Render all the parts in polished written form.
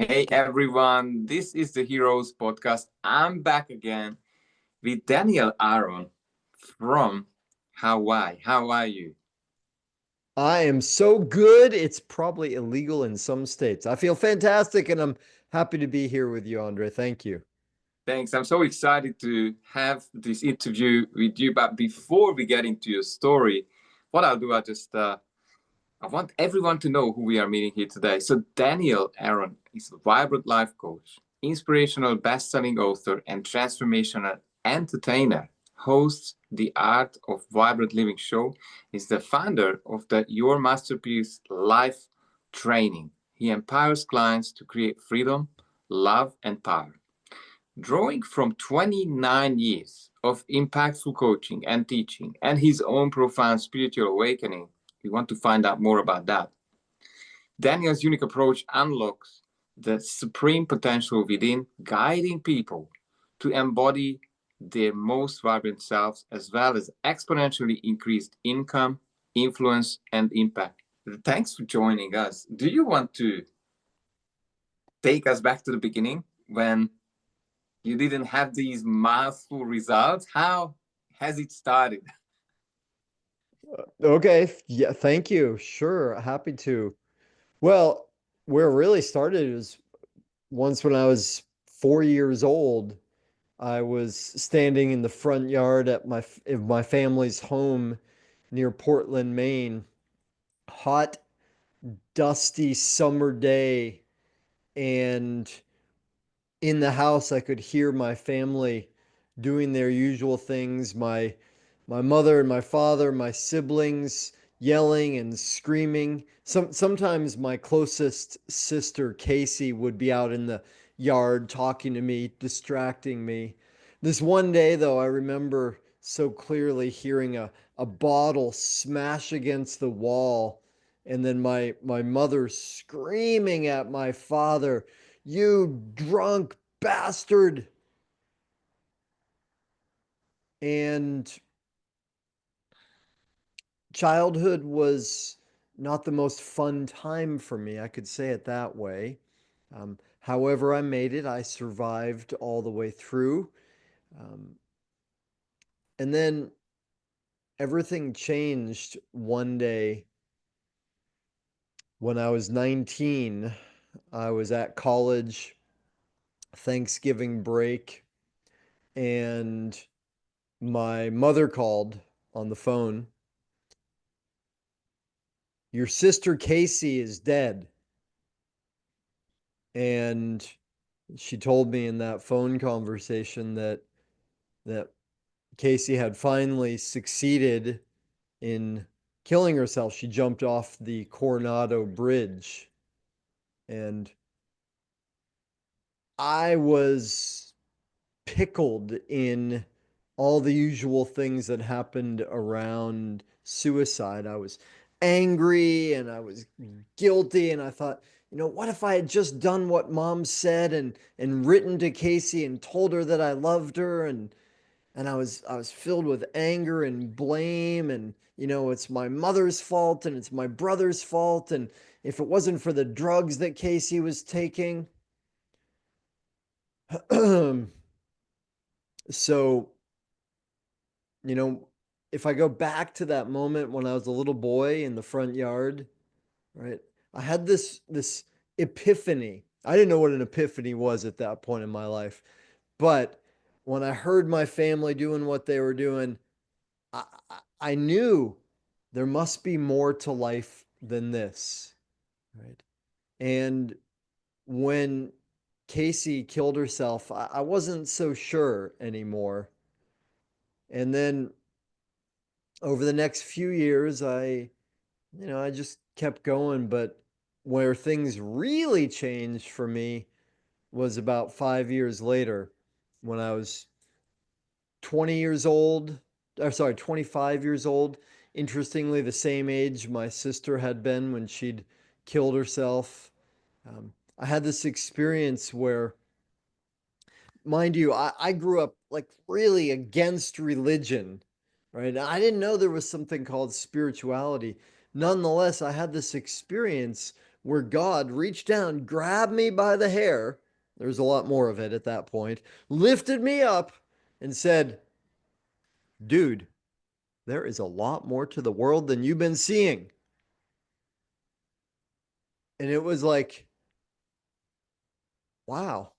Hey everyone, this is the Heroes Podcast. I'm back again with Daniel Aaron from Hawaii. How are you? I am so good, it's probably illegal in some states. I feel fantastic and I'm happy to be here with you, Andre. Thank you. Thanks. I'm so excited to have this interview with you. But before we get into your story, what I'll do, I want everyone to know who we are meeting here today. So Daniel Aaron is a vibrant life coach, inspirational best-selling author, and transformational entertainer. Hosts the Art of Vibrant Living show, is the founder of the Your Masterpiece Life training. He empowers clients to create freedom, love, and power. Drawing from 29 years of impactful coaching and teaching and his own profound spiritual awakening, we want to find out more about that. Daniel's unique approach unlocks the supreme potential within, guiding people to embody their most vibrant selves as well as exponentially increased income, influence, and impact. Thanks for joining us. Do you want to take us back to the beginning when you didn't have these masterful results? How has it started? Okay, yeah, thank you. Sure, happy to. Well, where it really started is once when I was 4 years old, I was standing in the front yard at my family's home near Portland, Maine. Hot, dusty summer day, and in the house I could hear my family doing their usual things, my mother and my father, my siblings yelling and screaming. Sometimes my closest sister Casey would be out in the yard talking to me, distracting me. This one day though, I remember so clearly hearing a bottle smash against the wall, and then my mother screaming at my father, "You drunk bastard!" And childhood was not the most fun time for me. I could say it that way. However, I made it. I survived all the way through. Um, and then everything changed one day when I was 19. I was at college, Thanksgiving break, and my mother called on the phone. "Your sister Casey is dead." And she told me in that phone conversation that Casey had finally succeeded in killing herself. She jumped off the Coronado Bridge, and I was pickled in all the usual things that happened around suicide. I was angry and I was guilty, and I thought, what if I had just done what mom said and written to Casey and told her that I loved her, and I was filled with anger and blame, and it's my mother's fault and it's my brother's fault, and if it wasn't for the drugs that Casey was taking. So, you know, if I go back to that moment when I was a little boy in the front yard, right? I had this epiphany. I didn't know what an epiphany was at that point in my life, but when I heard my family doing what they were doing, I knew there must be more to life than this, right? And when Casey killed herself, I wasn't so sure anymore. And then over the next few years, I just kept going. But where things really changed for me was about 5 years later when I was 20 years old, or sorry, 25 years old. Interestingly, the same age my sister had been when she'd killed herself. I had this experience where, mind you, I grew up like really against religion, right? I didn't know there was something called spirituality. Nonetheless, I had this experience where God reached down, grabbed me by the hair. There's a lot more of it at that point, lifted me up and said, dude, there is a lot more to the world than you've been seeing. And it was like, wow,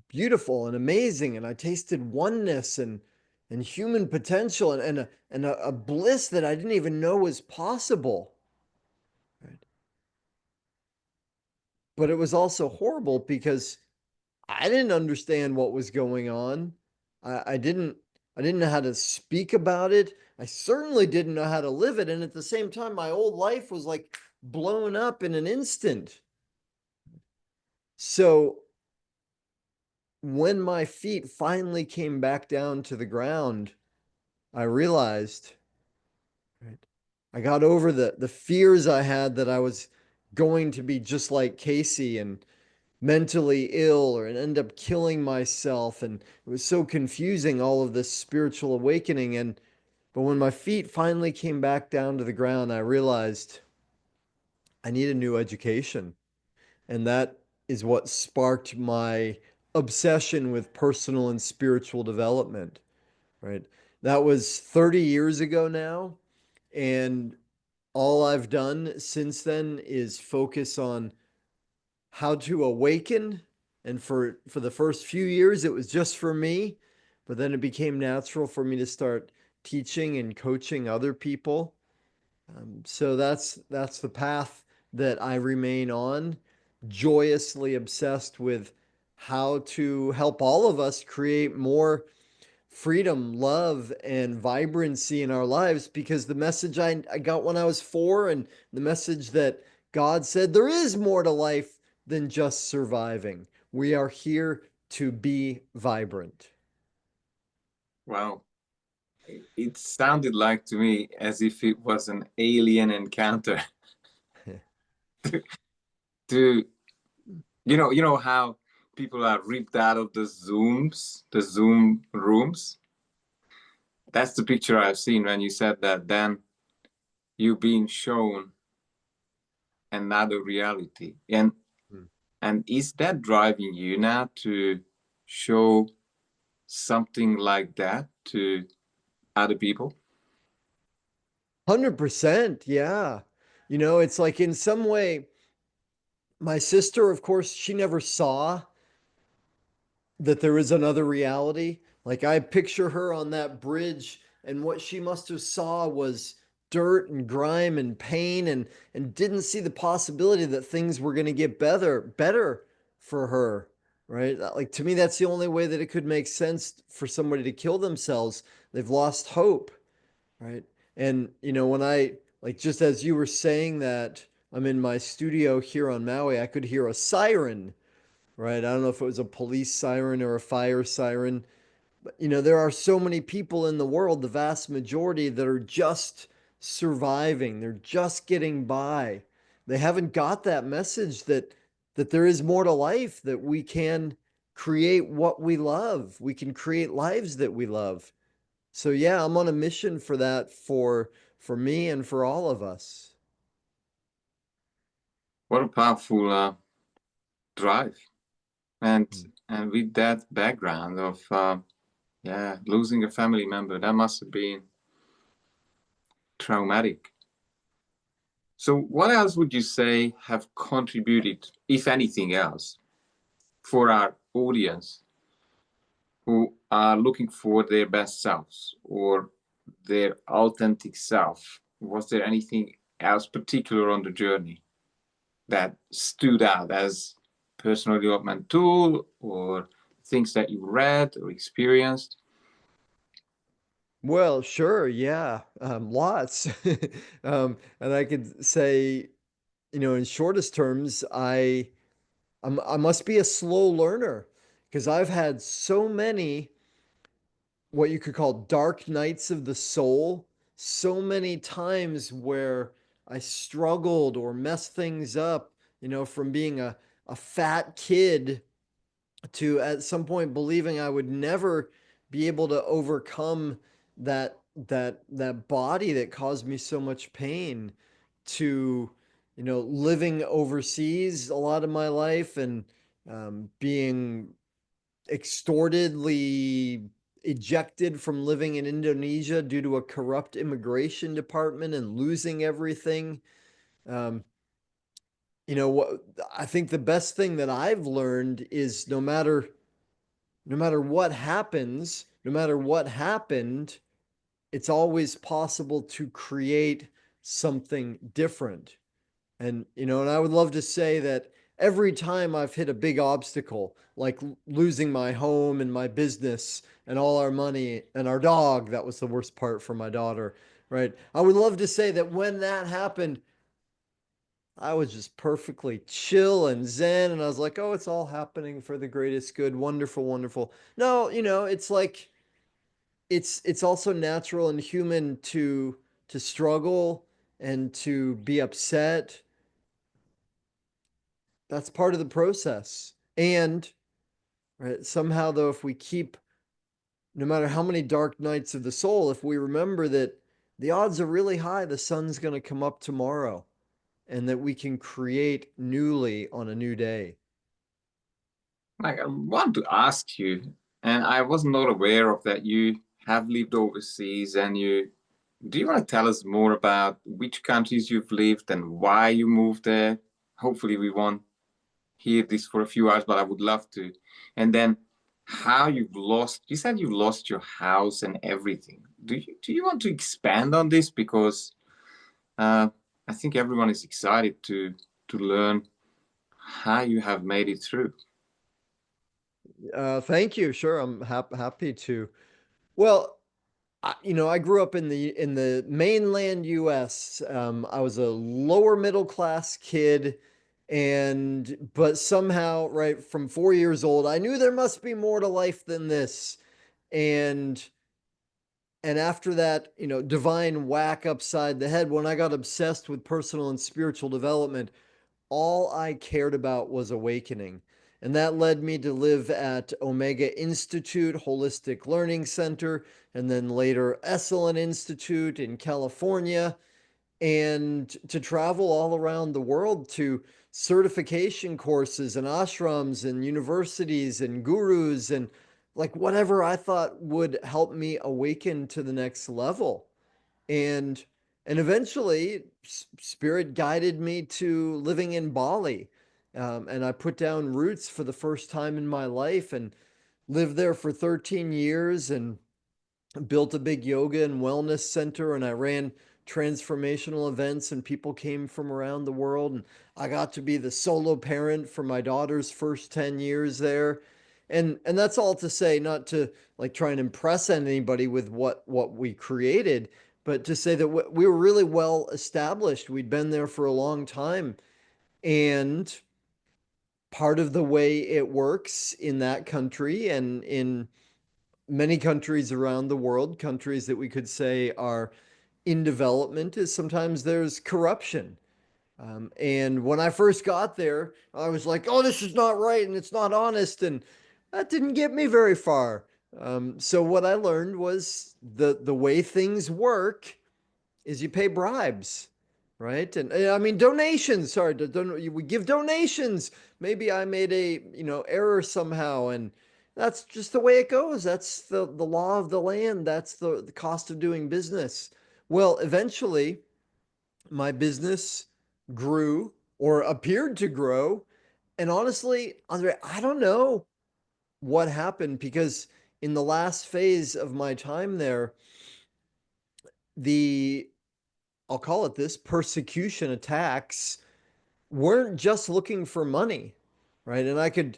beautiful and amazing. And I tasted oneness and human potential and a bliss that I didn't even know was possible. Right? But it was also horrible because I didn't understand what was going on. I didn't know how to speak about it. I certainly didn't know how to live it. And at the same time, my old life was like blown up in an instant. So when my feet finally came back down to the ground, I realized, right, I got over the fears I had that I was going to be just like Casey and mentally ill or end up killing myself. And it was so confusing, all of this spiritual awakening. And but when my feet finally came back down to the ground, I realized I need a new education. And that is what sparked my obsession with personal and spiritual development, right? That was 30 years ago now. And all I've done since then is focus on how to awaken. And for the first few years, it was just for me, but then it became natural for me to start teaching and coaching other people. So that's the path that I remain on, joyously obsessed with how to help all of us create more freedom, love, and vibrancy in our lives. Because the message I got when I was 4, and the message that God said there is more to life than just surviving. We are here to be vibrant. Wow. It sounded like to me as if it was an alien encounter. to you know how people are ripped out of the Zoom rooms. That's the picture I've seen when you said that. Then you being shown another reality, and is that driving you now to show something like that to other people? 100%. Yeah. It's like in some way, my sister, of course, she never saw that there is another reality. Like I picture her on that bridge, and what she must have saw was dirt and grime and pain, and didn't see the possibility that things were going to get better for her, right? Like to me, that's the only way that it could make sense for somebody to kill themselves. They've lost hope, right? And when I, like, just as you were saying that, I'm in my studio here on Maui, I could hear a siren, right? I don't know if it was a police siren or a fire siren, but there are so many people in the world, the vast majority, that are just surviving. They're just getting by. They haven't got that message that there is more to life, that we can create what we love. We can create lives that we love. So yeah, I'm on a mission for that, for me and for all of us. What a powerful drive. and Mm. and with that background of yeah, losing a family member, that must have been traumatic. So what else would you say have contributed, if anything else, for our audience who are looking for their best selves or their authentic self? Was there anything else particular on the journey that stood out as personal development tool, or things that you read or experienced? Well, sure, yeah, lots. And I could say, in shortest terms, I must be a slow learner because I've had so many what you could call dark nights of the soul, so many times where I struggled or messed things up, from being a fat kid to at some point believing I would never be able to overcome that body that caused me so much pain, to living overseas a lot of my life and being extortedly ejected from living in Indonesia due to a corrupt immigration department and losing everything. Um, what I think the best thing that I've learned is no matter what happens, no matter what happened, it's always possible to create something different. And I would love to say that every time I've hit a big obstacle, like losing my home and my business and all our money and our dog, that was the worst part for my daughter, right? I would love to say that when that happened, I was just perfectly chill and zen. And I was like, oh, it's all happening for the greatest good. Wonderful, wonderful. No, it's like, it's also natural and human to struggle and to be upset. That's part of the process. And right, somehow, though, if we keep, no matter how many dark nights of the soul, if we remember that the odds are really high the sun's going to come up tomorrow and that we can create newly on a new day. Like, I want to ask you, and I was not aware of that you have lived overseas, and you do you want to tell us more about which countries you've lived and why you moved there? Hopefully, we won't hear this for a few hours, but I would love to. And then how you've lost, you said you lost your house and everything. Do you want to expand on this? Because uh, I think everyone is excited to learn how you have made it through. Thank you. Sure, I'm happy to. Well, I grew up in the mainland U.S. I was a lower middle class kid, and but somehow, right from 4 years old, I knew there must be more to life than this. And and after that, divine whack upside the head, when I got obsessed with personal and spiritual development, all I cared about was awakening. And that led me to live at Omega Institute Holistic Learning Center, and then later Esalen Institute in California, and to travel all around the world to certification courses and ashrams and universities and gurus and like whatever I thought would help me awaken to the next level. And and eventually spirit guided me to living in Bali. And I put down roots for the first time in my life and lived there for 13 years and built a big yoga and wellness center, and I ran transformational events, and people came from around the world, and I got to be the solo parent for my daughter's first 10 years there. And that's all to say, not to like try and impress anybody with what we created, but to say that we were really well established. We'd been there for a long time. And part of the way it works in that country and in many countries around the world, countries that we could say are in development, is sometimes there's corruption. And when I first got there, I was like, oh, this is not right and it's not honest. And that didn't get me very far. So what I learned was the way things work is you pay bribes, right? And I mean donations. Sorry, we give donations. Maybe I made a error somehow, and that's just the way it goes. That's the law of the land. That's the cost of doing business. Well, eventually, my business grew or appeared to grow, and honestly, Andre, I don't know what happened because in the last phase of my time there, the I'll call it this persecution attacks weren't just looking for money, right? And I could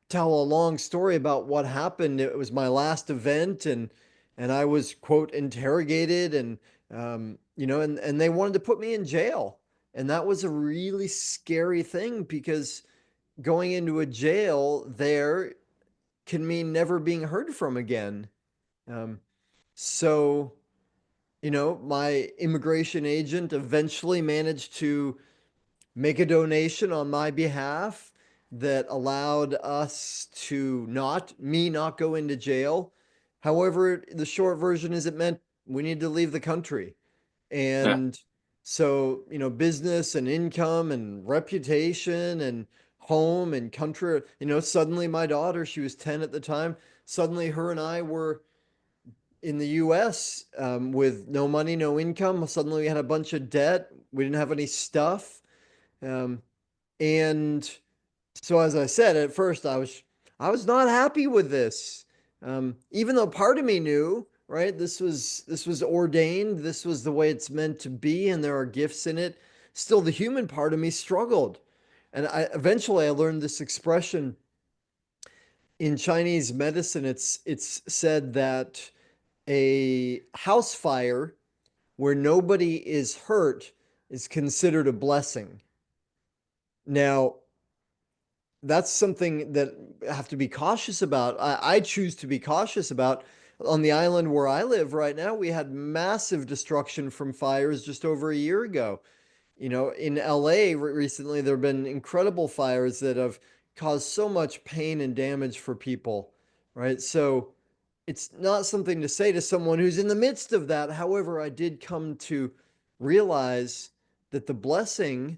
tell a long story about what happened. It was my last event, and I was quote interrogated, and and they wanted to put me in jail, and that was a really scary thing because going into a jail there can mean never being heard from again. Um, so my immigration agent eventually managed to make a donation on my behalf that allowed us to not go into jail. However, the short version is it meant we need to leave the country. Yeah. And So, business and income and reputation and home and country, suddenly my daughter, she was 10 at the time, suddenly her and I were in the US with no money, no income. Suddenly we had a bunch of debt. We didn't have any stuff. Um, and so as I said, at first I was not happy with this. Even though part of me knew, right, this was ordained, this was the way it's meant to be, and there are gifts in it. Still, the human part of me struggled. And I learned this expression in Chinese medicine. It's said that a house fire where nobody is hurt is considered a blessing. Now, that's something that I have to be cautious about. I choose to be cautious about. On the island where I live right now, we had massive destruction from fires just over a year ago. In LA recently, there have been incredible fires that have caused so much pain and damage for people, right? So it's not something to say to someone who's in the midst of that. However, I did come to realize that the blessing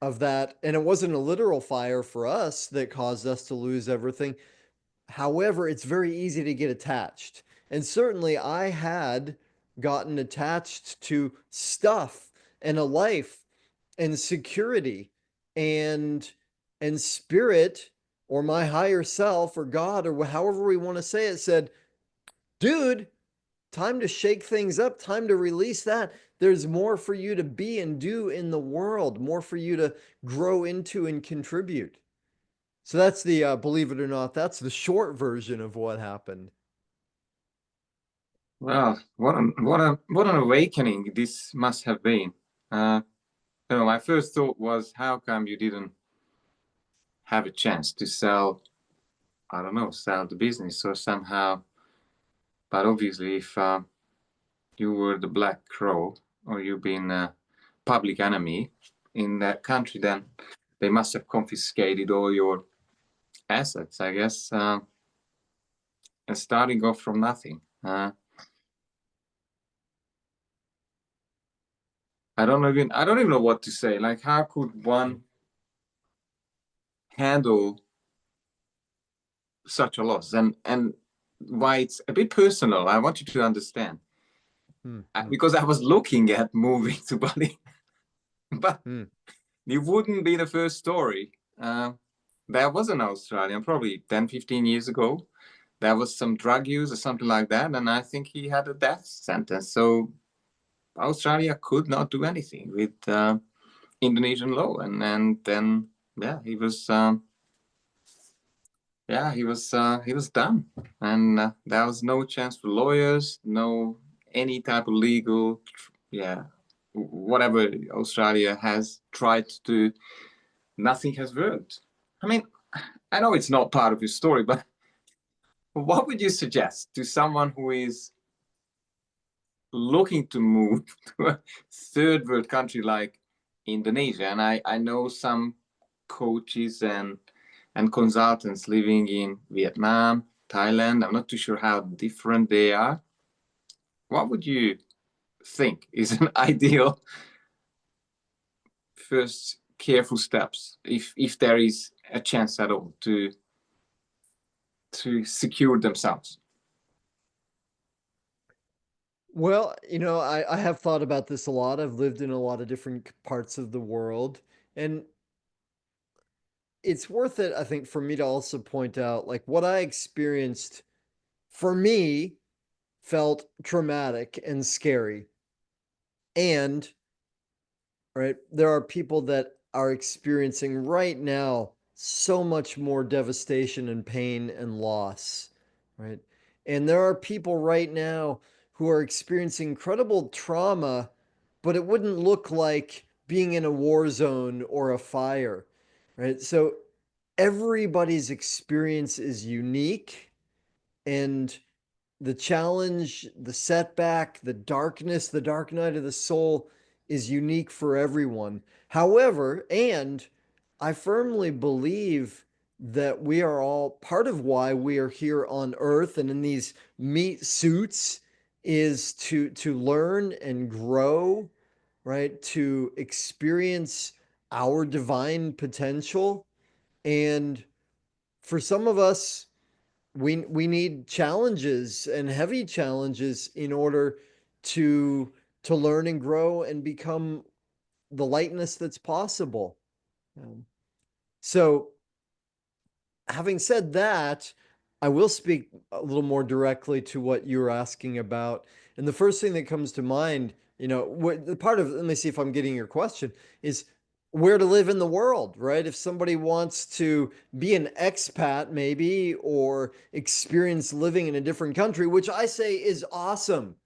of that, and it wasn't a literal fire for us that caused us to lose everything. However, it's very easy to get attached. And certainly I had gotten attached to stuff and a life and security and spirit, or my higher self or God, or however we want to say it, said, dude, time to shake things up, time to release that. There's more for you to be and do in the world, more for you to grow into and contribute. So that's the, believe it or not, that's the short version of what happened. Well, what an awakening this must have been. My first thought was, how come you didn't have a chance to sell, I don't know, sell the business or somehow? But obviously, if you were the black crow or you've been a public enemy in that country, then they must have confiscated all your assets, I guess, and starting off from nothing. I don't even know what to say. Like, how could one handle such a loss? And why it's a bit personal, I want you to understand. Hmm, Because I was looking at moving to Bali, but hmm. it wouldn't be the first story. There was an Australian, probably 10, 15 years ago. There was some drug use or something like that, and I think he had a death sentence. So Australia could not do anything with Indonesian law, and then yeah, he was done, and there was no chance for lawyers, no any type of legal, yeah, whatever Australia has tried to do, nothing has worked. I mean, I know it's not part of your story, but what would you suggest to someone who is looking to move to a third world country like Indonesia? And I know some coaches and consultants living in Vietnam, Thailand. I'm not too sure how different they are. What would you think is an ideal first careful steps, if there is a chance at all to secure themselves? Well, I have thought about this a lot. I've lived in a lot of different parts of the world. And it's worth it, I think, for me to also point out, like, what I experienced for me felt traumatic and scary. And right, there are people that are experiencing right now so much more devastation and pain and loss, right? And there are people right now who are experiencing incredible trauma, but it wouldn't look like being in a war zone or a fire, right? So everybody's experience is unique, and the challenge, the setback, the darkness, the dark night of the soul is unique for everyone. However, and I firmly believe that we are all part of why we are here on earth and in these meat suits is to learn and grow right, to experience our divine potential. And for some of us, we need challenges and heavy challenges in order to to learn and grow and become the lightness that's possible. Um, so having said that, I will speak a little more directly to what you were asking about. And the first thing that comes to mind, the part of, let me see if I'm getting your question, is where to live in the world, right? If somebody wants to be an expat, maybe, or experience living in a different country, which I say is awesome,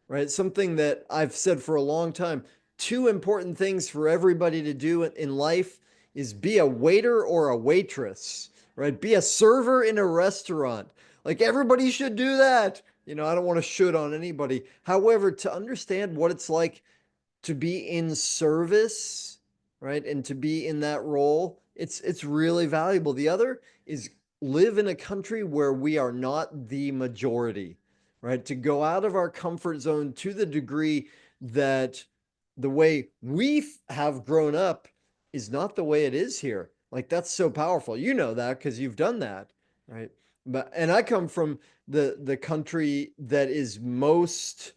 right? Something that I've said for a long time. Two important things for everybody to do in life is be a waiter or a waitress, right? Be a server in a restaurant. Like everybody should do that. I don't want to shoot on anybody. However, to understand what it's like to be in service, right? And to be in that role, it's really valuable. The other is live in a country where we are not the majority, right? To go out of our comfort zone to the degree that the way we have grown up is not the way it is here. Like that's so powerful. You know that because you've done that, right? And I come from the country that is most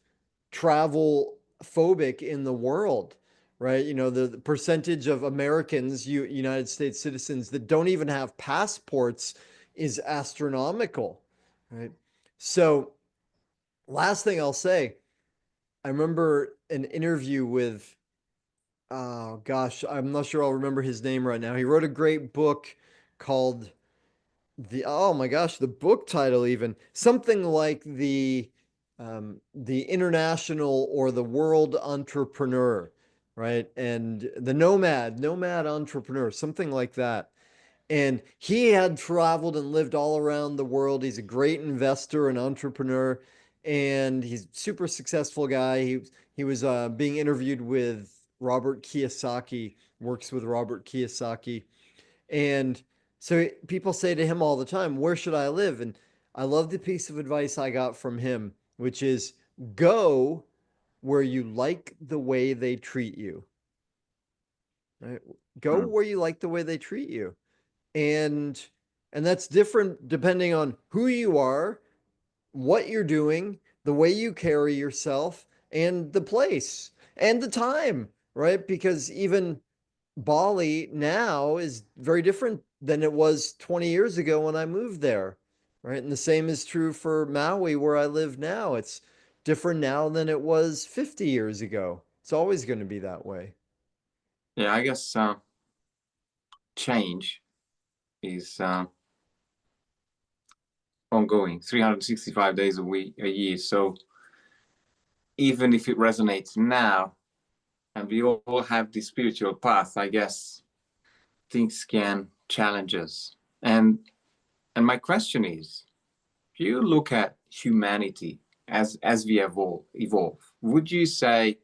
travel phobic in the world, right? The percentage of Americans, United States citizens that don't even have passports is astronomical, right? So, last thing I'll say, I remember an interview with, oh gosh, I'm not sure I'll remember his name right now. He wrote a great book called oh my gosh, the book title even something like the international or the world entrepreneur, right? And the nomad entrepreneur, something like that. And he had traveled and lived all around the world. He's a great investor and entrepreneur, and he's a super successful guy. He was being interviewed with Robert Kiyosaki, works with Robert Kiyosaki, and so people say to him all the time, "Where should I live?" And I love the piece of advice I got from him, which is go where you like the way they treat you. Right? Go Hmm. where you like the way they treat you. And and that's different depending on who you are, what you're doing, the way you carry yourself, and the place and the time, right? Because even Bali now is very different than it was 20 years ago when I moved there, right? And the same is true for Maui, where I live now. It's different now than it was 50 years ago. It's always going to be that way. Yeah, I guess change is ongoing, 365 days a year. So even if it resonates now, and we all have this spiritual path, I guess things can challenge us. And my question is, if you look at humanity as we evolve, would you say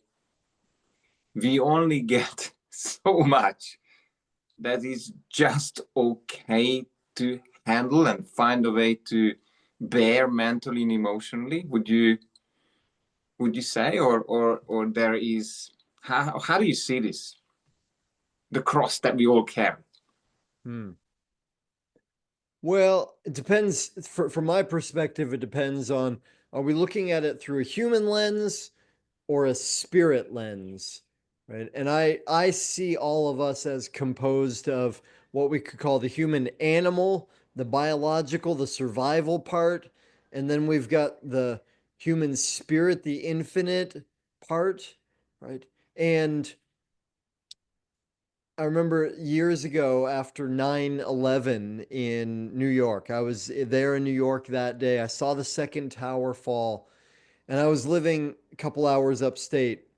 we only get so much that is just okay to handle and find a way to bear mentally and emotionally? Would you say, or there is, how do you see this, the cross that we all carry? Hmm. Well, it depends. From my perspective, it depends on, are we looking at it through a human lens or a spirit lens, right? And I see all of us as composed of what we could call the human animal, the biological, the survival part, and then we've got the human spirit, the infinite part, right? And I remember years ago after 9/11 in New York. I was there in New York that day. I saw the second tower fall, and I was living a couple hours upstate.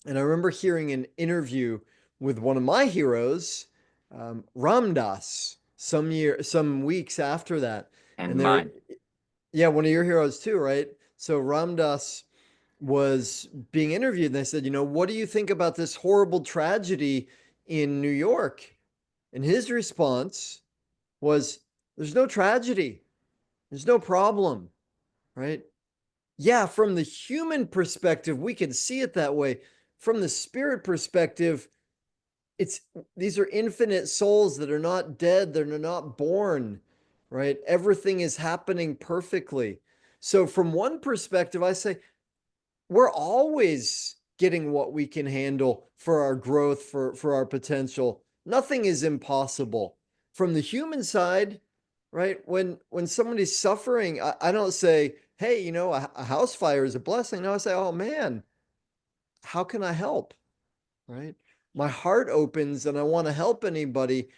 And I remember hearing an interview with one of my heroes, Ram Dass, some weeks after that. And And they were, mine. yeah, one of your heroes too, right? So Ram Dass was being interviewed, and they said, what do you think about this horrible tragedy in New York? And his response was, there's no tragedy, there's no problem, right? Yeah, from the human perspective, we can see it that way. from the spirit perspective, it's these are infinite souls that are not dead, they're not born, right? Everything is happening perfectly. So from one perspective, I say we're always getting what we can handle for our growth, for our potential. Nothing is impossible. From the human side, right? When somebody's suffering, I don't say, hey, a house fire is a blessing. No, I say, oh man, how can I help? Right? My heart opens and I want to help anybody.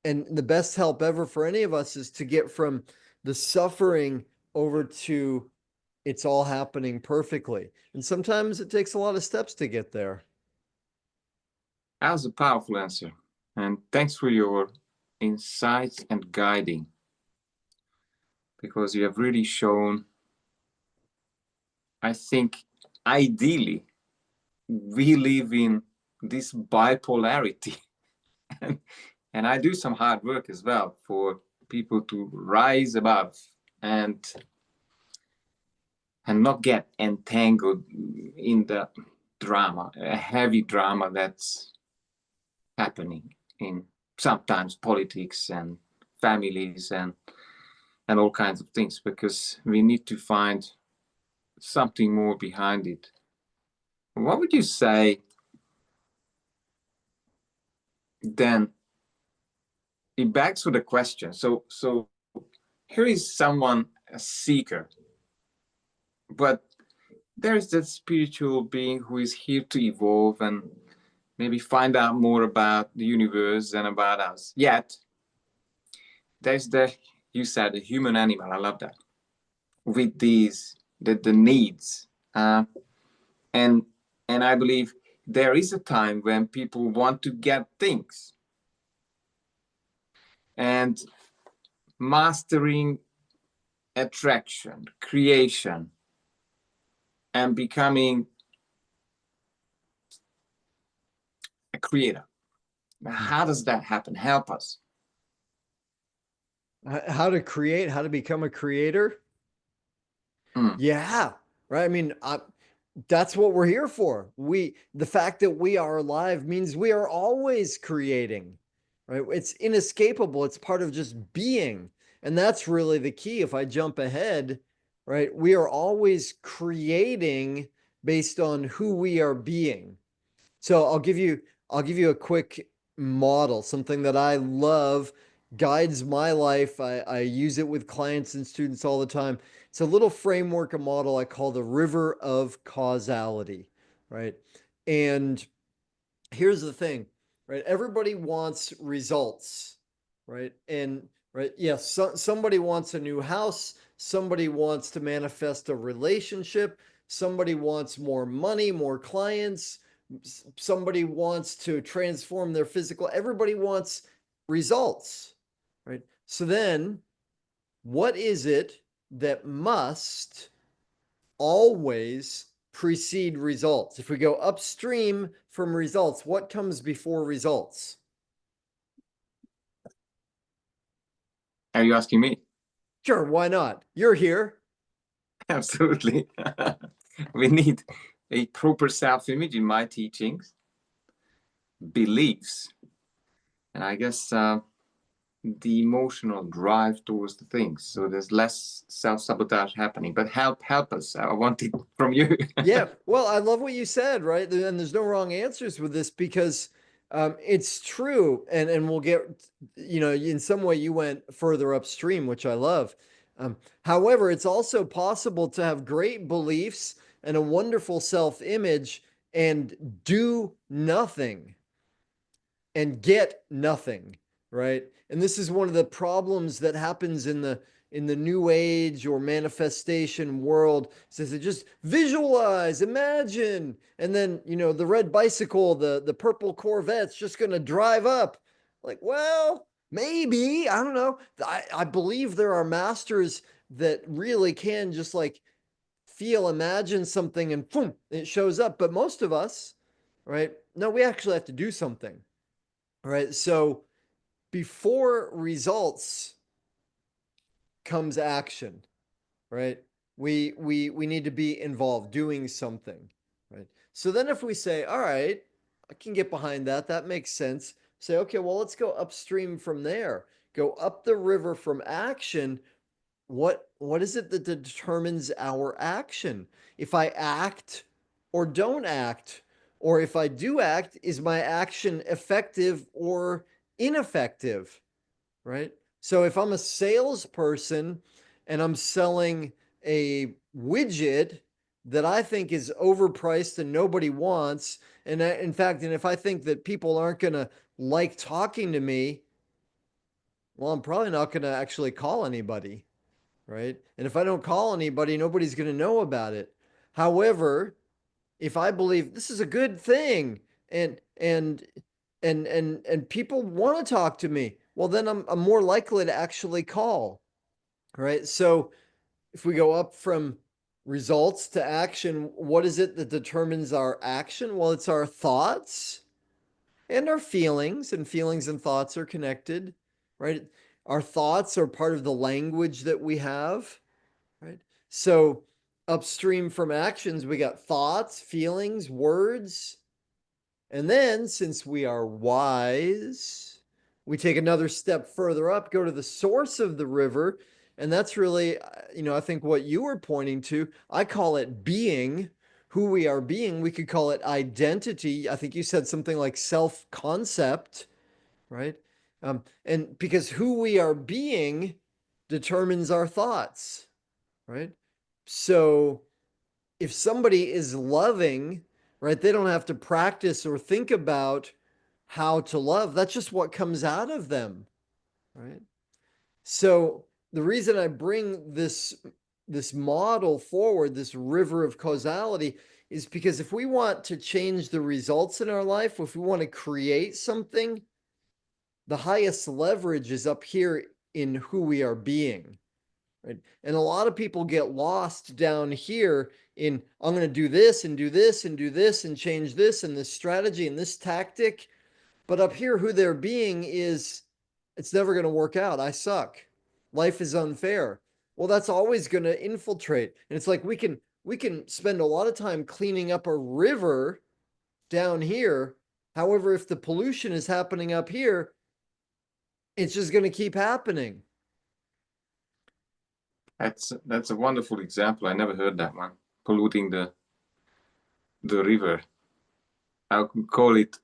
And the best help ever for any of us is to get from the suffering over to it's all happening perfectly. And sometimes it takes a lot of steps to get there. That was a powerful answer. And thanks for your insights and guiding, because you have really shown, I think, ideally, we live in this bipolarity. and, and I do some hard work as well for people to rise above and not get entangled in the drama, a heavy drama that's happening in sometimes politics and families and all kinds of things, because we need to find something more behind it. What would you say then? It begs for the question. So here is someone, a seeker, but there's that spiritual being who is here to evolve and maybe find out more about the universe and about us. Yet there's you said, the human animal. I love that. With the needs, and I believe there is a time when people want to get things, and mastering attraction, creation, and becoming a creator. How does that happen? Help us. How to create, how to become a creator? Mm. Yeah, right. I mean, that's what we're here for. The fact that we are alive means we are always creating, right? It's inescapable. It's part of just being. And that's really the key. If I jump ahead, right, we are always creating based on who we are being. So I'll give you a quick model, something that I love, guides my life. I use it with clients and students all the time. It's a little framework, a model I call the river of causality, right? And here's the thing, right? Everybody wants results, right? And right, yes, somebody wants a new house, somebody wants to manifest a relationship, somebody wants more money, more clients, somebody wants to transform their physical. Everybody wants results, right? So then, what is it that must always precede results? If we go upstream from results, what comes before results? Are you asking me? Sure, why not? You're here. Absolutely. We need a proper self-image in my teachings, beliefs, and I guess the emotional drive towards the things. So there's less self-sabotage happening. But help us. I want it from you. Yeah, well, I love what you said, right? And there's no wrong answers with this because it's true. And we'll get, in some way you went further upstream, which I love. However, it's also possible to have great beliefs and a wonderful self-image and do nothing and get nothing, right? And this is one of the problems that happens in the new age or manifestation world. Says it just visualize, imagine, and then the red bicycle, the purple Corvette's just going to drive up. Like, well, maybe, I don't know. I believe there are masters that really can just like feel, imagine something, and boom, it shows up. But most of us, right? No, we actually have to do something. Right. So before results comes action, right? We need to be involved doing something, right? So then if we say, all right, I can get behind that, that makes sense. Say, okay, well, let's go upstream from there. Go up the river from action. What is it that determines our action? If I act or don't act, or if I do act, is my action effective or ineffective? Right? So if I'm a salesperson and I'm selling a widget that I think is overpriced and nobody wants, and in fact, and if I think that people aren't going to like talking to me, well, I'm probably not going to actually call anybody, right? And if I don't call anybody, nobody's going to know about it. However, if I believe this is a good thing and people want to talk to me, well, then I'm more likely to actually call, right? So if we go up from results to action, what is it that determines our action? Well, it's our thoughts and our feelings, and feelings and thoughts are connected, right? Our thoughts are part of the language that we have, right? So upstream from actions, we got thoughts, feelings, words. And then, since we are wise, we take another step further up, go to the source of the river. And that's really, I think what you were pointing to, I call it being, who we are being. We could call it identity. I think you said something like self concept, right? And because who we are being determines our thoughts, right? So if somebody is loving, right, they don't have to practice or think about how to love. That's just what comes out of them, right? So the reason I bring this model forward, this river of causality, is because if we want to change the results in our life, if we want to create something, the highest leverage is up here in who we are being. Right? And a lot of people get lost down here in, I'm going to do this and do this and do this and change this and this strategy and this tactic. But up here, who they're being is, it's never going to work out. I suck. Life is unfair. Well, that's always going to infiltrate. And it's like we can spend a lot of time cleaning up a river down here. However, if the pollution is happening up here, it's just going to keep happening. That's a wonderful example. I never heard that one. Polluting the river. I could call it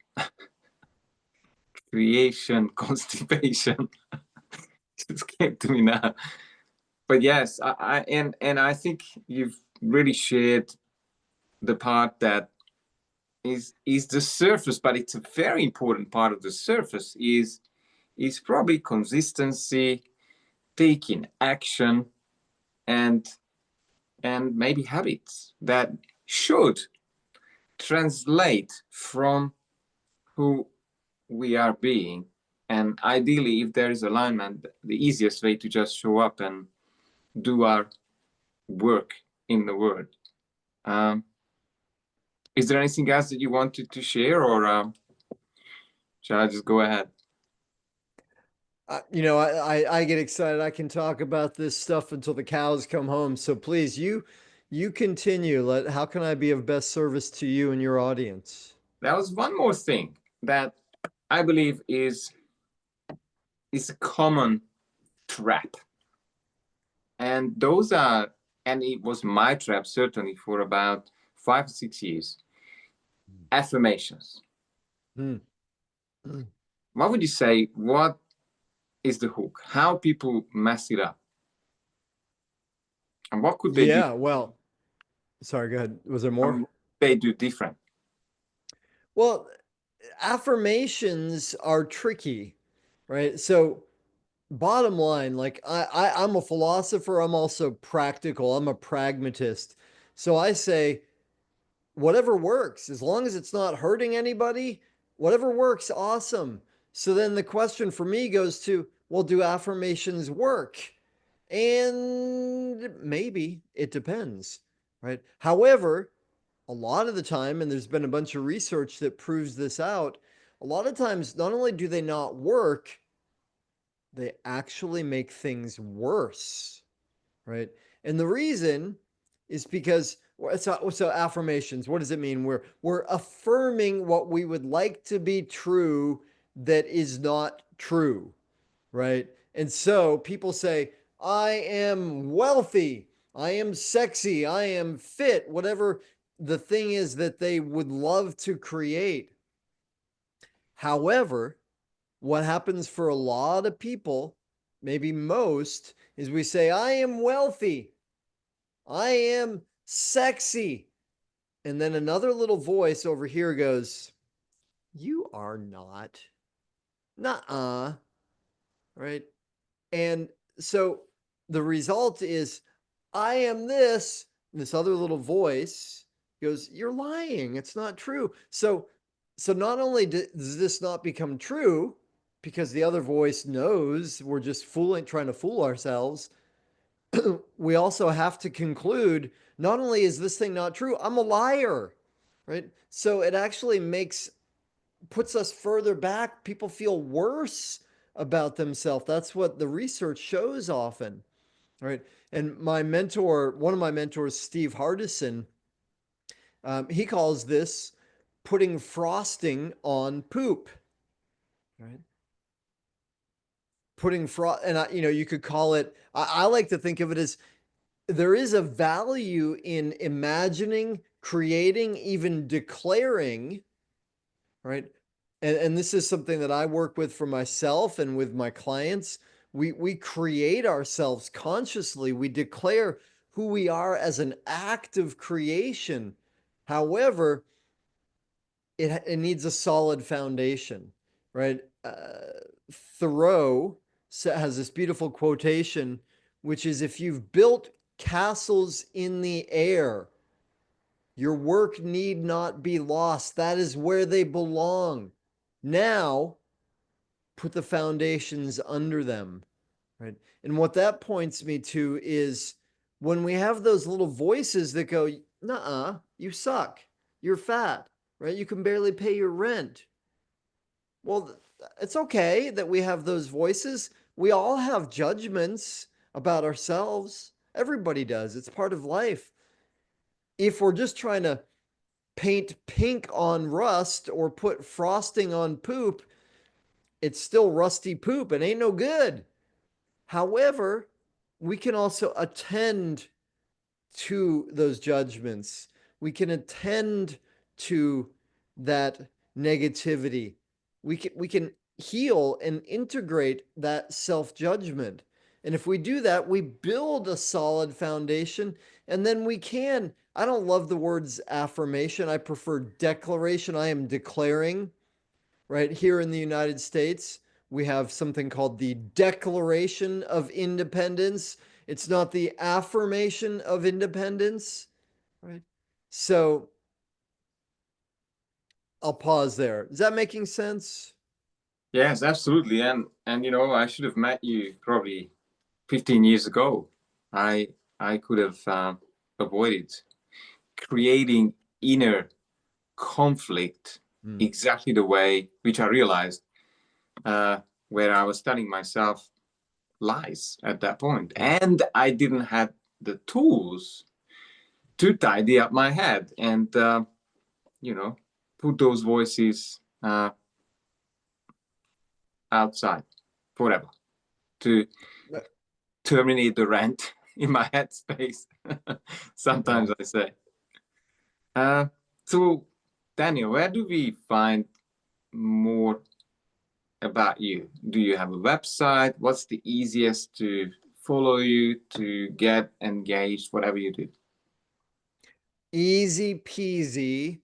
creation constipation. It came to me now. But yes, and I think you've really shared the part that is the surface, but it's a very important part of the surface is probably consistency, taking action, and maybe habits that should translate from who we are being. And ideally, if there is alignment, the easiest way to just show up and do our work in the world. Um, is there anything else that you wanted to share, or shall I just go ahead? I get excited. I can talk about this stuff until the cows come home. So please, you continue. How can I be of best service to you and your audience? There was one more thing that I believe is a common trap, and those are, and it was my trap certainly for about 5 or 6 years. Affirmations. Hmm. Hmm. What would you say? What is the hook? How people mess it up, and what could they do? Yeah, well, sorry, go ahead. Was there more? They do different. Well, affirmations are tricky, right? So bottom line, like I'm a philosopher, I'm also practical, I'm a pragmatist. So I say, whatever works, as long as it's not hurting anybody, whatever works, awesome. So then the question for me goes to, well, do affirmations work? And maybe it depends, right? However, a lot of the time, and there's been a bunch of research that proves this out, a lot of times, not only do they not work, they actually make things worse, right? And the reason is because So affirmations, what does it mean? We're affirming what we would like to be true that is not true, right? And so people say, I am wealthy, I am sexy, I am fit, whatever the thing is that they would love to create. However, what happens for a lot of people, maybe most, is we say, I am wealthy, I am sexy. And then another little voice over here goes, you are not. Nuh-uh. Right? And so the result is, I am this. This other little voice goes, you're lying. It's not true. So not only does this not become true because the other voice knows we're just trying to fool ourselves, we also have to conclude not only is this thing not true, I'm a liar, right? So it actually puts us further back. People feel worse about themselves. That's what the research shows often, right? And one of my mentors, Steve Hardison, he calls this putting frosting on poop, right? Putting frost, and you could call it. I like to think of it as there is a value in imagining, creating, even declaring, right? And this is something that I work with for myself and with my clients. We create ourselves consciously. We declare who we are as an act of creation. However, it needs a solid foundation, right? Thoreau has this beautiful quotation, which is, if you've built castles in the air, your work need not be lost. That is where they belong. Now, put the foundations under them, right? And what that points me to is when we have those little voices that go, "Nuh-uh, you suck. You're fat, right? You can barely pay your rent." Well, it's okay that we have those voices. We all have judgments about ourselves. Everybody does. It's part of life. If we're just trying to paint pink on rust or put frosting on poop, it's still rusty poop and ain't no good. However, we can also attend to those judgments. We can attend to that negativity. We can heal and integrate that self-judgment. And if we do that, we build a solid foundation, and then we can. I don't love the words affirmation. I prefer declaration. I am declaring, right? Here in the United States, we have something called the Declaration of Independence. It's not the affirmation of independence, right? So I'll pause there. Is that making sense? Yes, absolutely. And I should have met you probably 15 years ago. I could have avoided creating inner conflict Hmm. exactly the way which I realized uh, where I was telling myself lies at that point, Yeah. and I didn't have the tools to tidy up my head and you know put those voices outside forever to terminate the rant in my headspace. Yeah. Sometimes I say. Uh, so, Daniel, where do we find more about you? Do you have a website? What's the easiest to follow you, to get engaged, whatever you do? Easy peasy.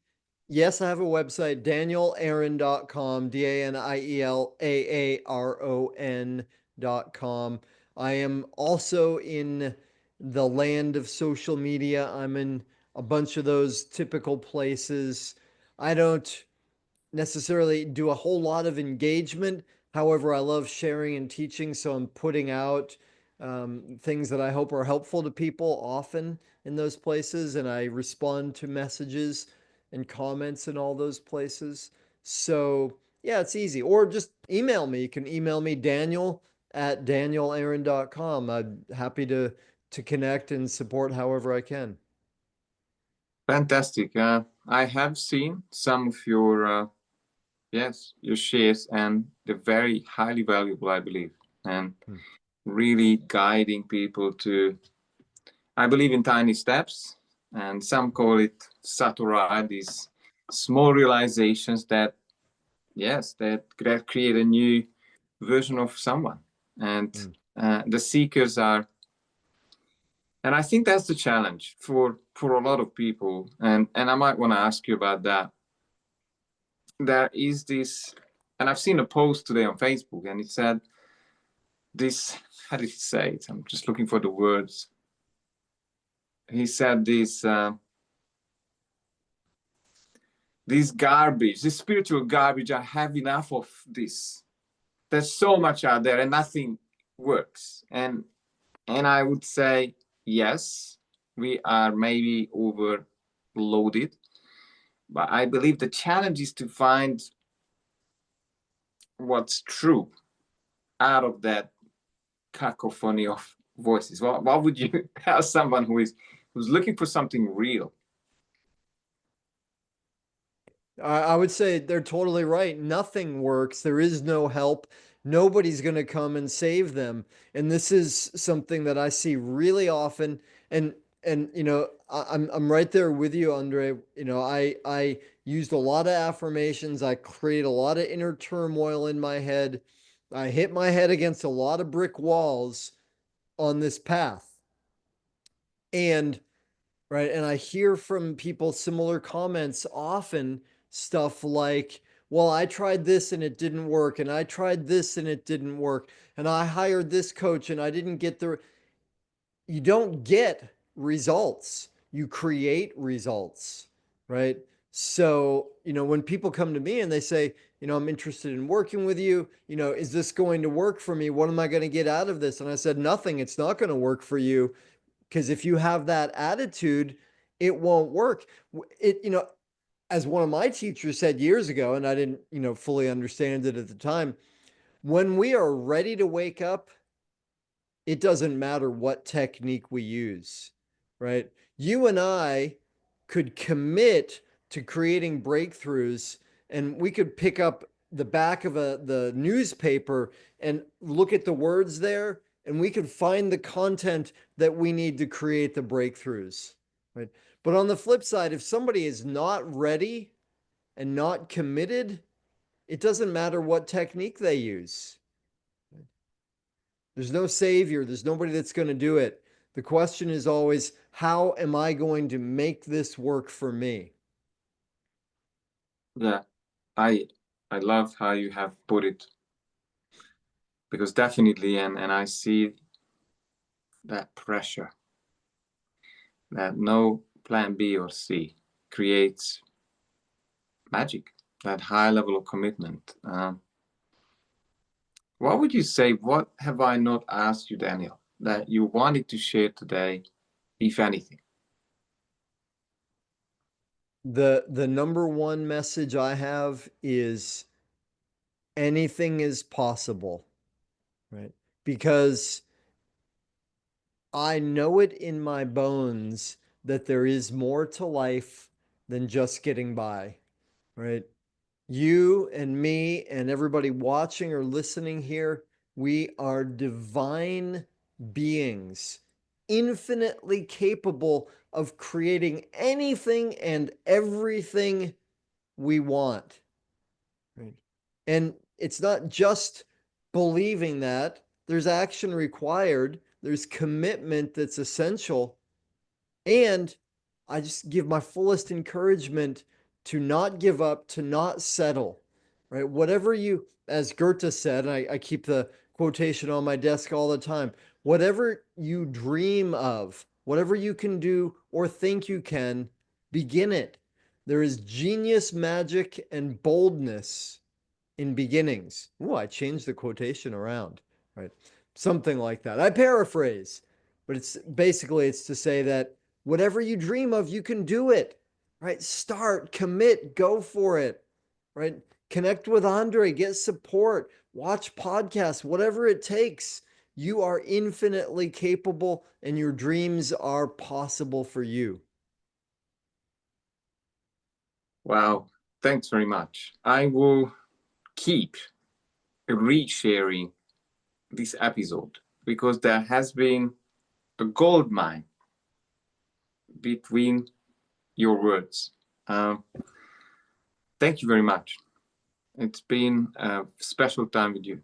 Yes, I have a website, danielaaron.com, DanielAaron.com. I am also in the land of social media. I'm in a bunch of those typical places. I don't necessarily do a whole lot of engagement. However, I love sharing and teaching, so I'm putting out things that I hope are helpful to people often in those places, and I respond to messages and comments in all those places. So, yeah, it's easy. Or just email me. You can email me, daniel@danielaaron.com. I'm happy to connect and support however I can. Fantastic. I have seen some of your yes, your shares, and they're very highly valuable, I believe, and Hmm. really guiding people to, I believe, in tiny steps, and some call it satori, these small realizations that, yes, that create a new version of someone. And Hmm. the seekers are, and I think that's the challenge for a lot of people. And I might want to ask you about that. There is this, and I've seen a post today on Facebook, and it said this. How did he say it? I'm just looking for the words. He said this garbage, this spiritual garbage. I have enough of this. There's so much out there, and nothing works. And I would say yes, we are maybe overloaded, but I believe the challenge is to find what's true out of that cacophony of voices. What would you tell someone who's looking for something real? I would say they're totally right. Nothing works. There is no help. Nobody's going to come and save them. And this is something that I see really often. And I'm right there with you, Andre. I used a lot of affirmations. I create a lot of inner turmoil in my head. I hit my head against a lot of brick walls on this path. And right, and I hear from people similar comments often, stuff like, well, I tried this and it didn't work, and I tried this and it didn't work, and I hired this coach and I didn't get the. You don't get results, you create results, right? So, when people come to me and they say, I'm interested in working with you, is this going to work for me? What am I going to get out of this? And I said, nothing. It's not going to work for you, because if you have that attitude, it won't work. As one of my teachers said years ago, and I didn't, fully understand it at the time, when we are ready to wake up, it doesn't matter what technique we use, right? You and I could commit to creating breakthroughs, and we could pick up the back of the newspaper and look at the words there, and we could find the content that we need to create the breakthroughs, right? But on the flip side, if somebody is not ready and not committed, it doesn't matter what technique they use. There's no savior. There's nobody that's going to do it. The question is always, how am I going to make this work for me? Yeah, I I love how you have put it, because definitely, and I see that pressure that no plan B or C creates magic, that high level of commitment. What would you say? What have I not asked you, Daniel, that you wanted to share today, if anything? The number one message I have is anything is possible, right? Because I know it in my bones that there is more to life than just getting by, right? You and me and everybody watching or listening here, we are divine beings, infinitely capable of creating anything and everything we want. Right. And it's not just believing that, there's action required, there's commitment that's essential. And I just give my fullest encouragement to not give up, to not settle, right? Whatever you, as Goethe said, and I keep the quotation on my desk all the time, whatever you dream of, whatever you can do or think you can, begin it. There is genius, magic, and boldness in beginnings. Oh, I changed the quotation around, right? Something like that. I paraphrase, but it's to say that whatever you dream of, you can do it, right? Start, commit, go for it, right? Connect with Andre, get support, watch podcasts, whatever it takes. You are infinitely capable and your dreams are possible for you. Wow. Thanks very much. I will keep resharing this episode because there has been a gold mine between your words. Thank you very much. It's been a special time with you.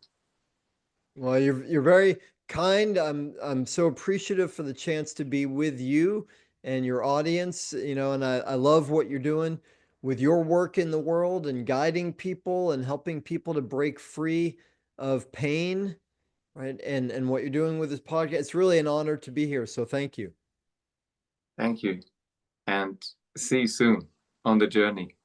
Well, you're very kind. I'm so appreciative for the chance to be with you and your audience, and I love what you're doing with your work in the world and guiding people and helping people to break free of pain, right? And what you're doing with this podcast. It's really an honor to be here. So thank you. Thank you. And see you soon on the journey.